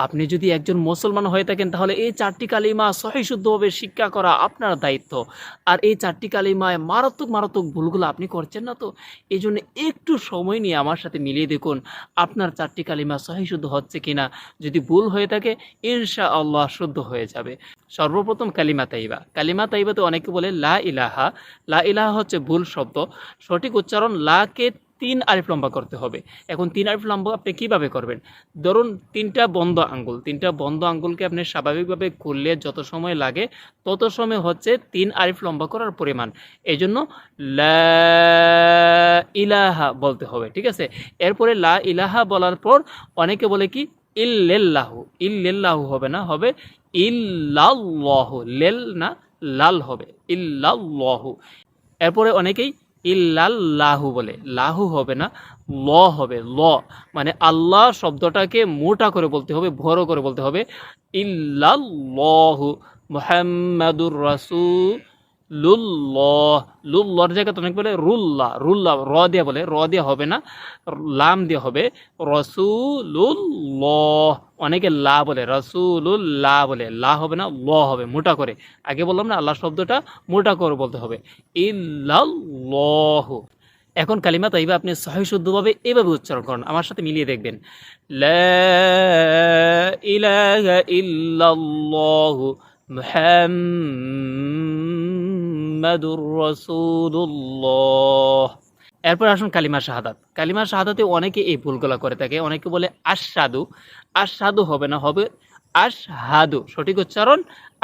আপনি যদি একজন মুসলমান হয়ে থাকেন তাহলে এই 4টি কালিমা সহিহ শুদ্ধভাবে শিক্ষা করা আপনার দায়িত্ব। আর এই 4টি কালিমায় মারাত্মক মারাত্মক ভুলগুলো আপনি করছেন না তো? এই জন্য একটু সময় নিয়ে আমার সাথে মিলিয়ে দেখুন আপনার 4টি কালিমা সহিহ শুদ্ধ হচ্ছে কিনা। যদি ভুল হয়ে থাকে ইনশাআল্লাহ শুদ্ধ হয়ে যাবে। সর্বপ্রথম কালিমা তাইবা। কালিমা তাইবাতে অনেকে বলে লা ইলাহা। লা ইলাহা হচ্ছে ভুল শব্দ। সঠিক উচ্চারণ লাকে 3 আলিফ লম্বা করতে হবে। এখন 3 আলিফ লম্বা আপনি কিভাবে করবেন? ধরুন 3টা বন্ধ আঙ্গুল, 3টা বন্ধ আঙ্গুলকে আপনি স্বাভাবিকভাবে করলে যত সময় লাগে তত সময় হচ্ছে 3 আলিফ লম্বা করার পরিমাণ। এই জন্য লা ইলাহা বলতে হবে, ঠিক আছে? এরপরে লা ইলাহা বলার পর অনেকে বলে কি ইল্লাল্লাহু। ইল্লাল্লাহু হবে না, হবে ইল্লাল্লাহু। লেল না, লাল হবে, ইল্লাল্লাহু। এরপরে অনেকেই ইল্লাল্লাহু বলে, লাহু হবে না, ল হবে, ল। মানে আল্লাহ শব্দটাকে মোটা করে বলতে হবে, বড় করে বলতে হবে। ইল্লাল্লাহু মুহাম্মাদুর রাসূলুল্লাহ। লুল্লাহর জায়গায় অনেক বলে রুল্লাহ, রুল্লাহ র দিয়া বলে, র দিয়া হবে না, লাম দিয়ে হবে রাসূলুল্লাহ। অনেকে লা বলে, রাসূলুল্লাহ বলে, লা হবে না, ল হবে মোটা করে। আগে বললাম না আল্লাহ শব্দটা মোটা করে বলতে হবে, ইল্লাল্লাহু। এখন কালিমা তাইবা আপনি সহিহ শুদ্ধভাবে এভাবে উচ্চারণ করুন, আমার সাথে মিলিয়ে দেখবেন। লা ইলাহা ইল্লাল্লাহু মুহাম্মাদুর রাসূলুল্লাহ। এরপর আসুন কালিমা শাহাদাত। কালিমা শাহাদাতে অনেকে এই ভুলগুলো করে থাকে। অনেকে বলে আশহাদু। আশহাদু হবে না, হবে আশহাদু। সঠিক উচ্চারণ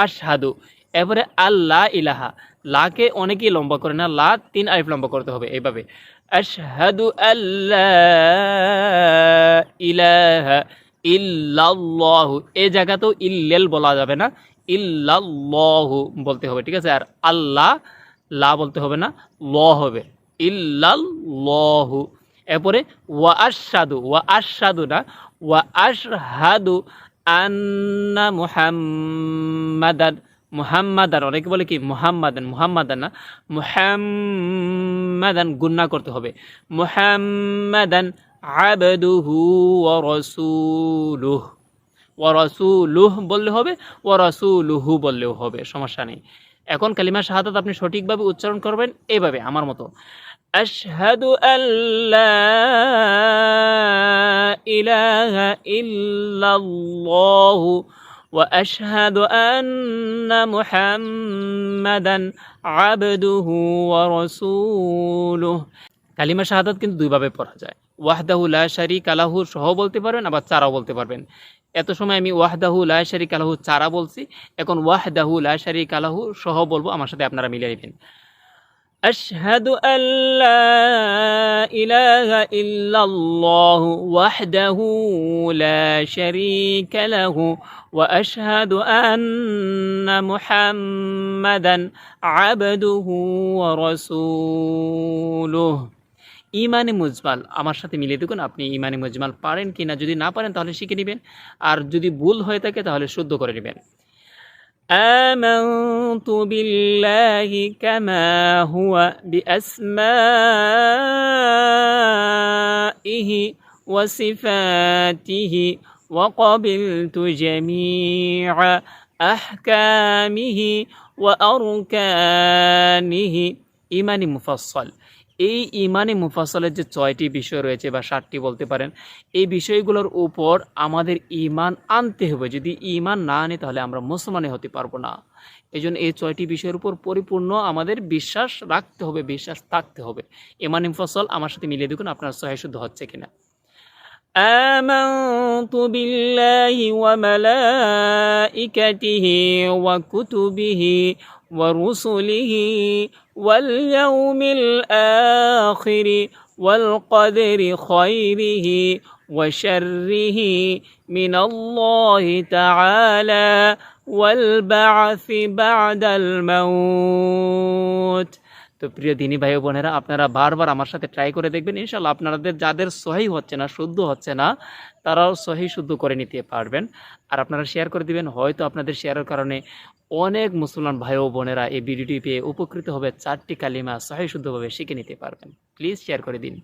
আশহাদু। এরপরে আল্লাহ ইলাহা। লাকে অনেকেই লম্বা করে না, লা 3 আলিফ লম্বা করতে হবে এইভাবে। আশহাদু আল্লা ইলাহা ইল্লাল্লাহু। এই জায়গাতেও ইল্লাল বলা যাবে না, ইল্লাল্লাহু বলতে হবে, ঠিক আছে? আর আল্লাহ লা বলতে হবে না, ল হবে, ইল্লাল্লাহু। এরপরে ওয়া আশহাদু। ওয়া আশহাদু না, ওয়া আশহাদু আন্না মুহাম্মাদান। মুহাম্মাদান, অনেকে বলে কি মুহাম্মাদান, মুহাম্মাদান না, মুহাম্মাদান গুন্না করতে হবে। মুহাম্মাদান আবদুহু ওয়া রাসূলুহু। ওয়া রাসূলুহু বললে হবে, ওয়া রাসূলুহু বললেও হবে, সমস্যা নেই। এখন কালিমা শাহাদাত আপনি সঠিকভাবে উচ্চারণ করবেন এইভাবে আমার মতো। আশহাদু আল্লা ইলাহা ইল্লাল্লাহু ওয়া আশহাদু আন্না মুহাম্মাদান আবদুহু ওয়া রাসূলুহু। কালিমা শাহাদাত কিন্তু দুইভাবে পড়া যায়। ওয়াহদাহু লা শারীকা লাহু সহ বলতে পারবেন, আবার চারাও বলতে পারবেন। এত সময় আমি ওয়াহদাহু লা শারীকা লাহু চারা বলছি, এখন ওয়াহদাহু লা শারীকা লাহু সহ বলবো, আমার সাথে আপনারা মিলিয়ে নেবেন। আশহাদু আল্লা ইলাহা ইল্লাল্লাহু ওয়াহদাহু লা শারীকা লাহু ওয়া আশহাদু আন্না মুহাম্মাদান আবদুহু ওয়া রাসূলুহু। ইমানে মুজমাল আমার সাথে মিলিয়ে দেখুন আপনি ইমানে মুজমাল পারেন কিনা। যদি না পারেন তাহলে শিখে নেবেন, আর যদি ভুল হয়ে থাকে তাহলে শুদ্ধ করে নেবেন। আমানতু বিল্লাহি কামা হুয়া বিআসমাইহি ওয়া সিফাতিহি ওয়া ক্বাবিলতু জামিআ আহকামিহি ওয়া আরকানিহি। ইমানি মুফাসসাল। এই ইমানে মুফাসসালের যে 6টি বিষয় রয়েছে বা 7টি বলতে পারেন, এই বিষয়গুলোর উপর আমাদের ঈমান আনতে হবে। যদি ঈমান না আনি তাহলে আমরা মুসলমানই হতে পারবো না। এজন্য এই 6টি বিষয়ের উপর পরিপূর্ণ আমাদের বিশ্বাস রাখতে হবে, বিশ্বাস থাকতে হবে। ইমানে মুফাসসাল আমার সাথে মিলিয়ে দেখুন আপনার সহিহ শুদ্ধ হচ্ছে কিনা। آمنت بالله وملائكته وكتبه ورسله واليوم الآخر والقدر خيره وشره من الله تعالى والبعث بعد الموت। তো প্রিয় দিনী ভাই বোনেরা, আপনারা বারবার আমার সাথে ট্রাই করে দেখবেন, ইনশাল্লাহ আপনাদের যাদের সহি হচ্ছে না, শুদ্ধ হচ্ছে না, তারাও সহি শুদ্ধ করে নিতে পারবেন। আর আপনারা শেয়ার করে দিবেন, হয়তো আপনাদের শেয়ারের কারণে অনেক মুসলমান ভাই ও বোনেরা এই ভিডিওটি পেয়ে উপকৃত হবে, 4টি কালিমা সহি শুদ্ধভাবে শিখে নিতে পারবেন। প্লিজ শেয়ার করে দিন।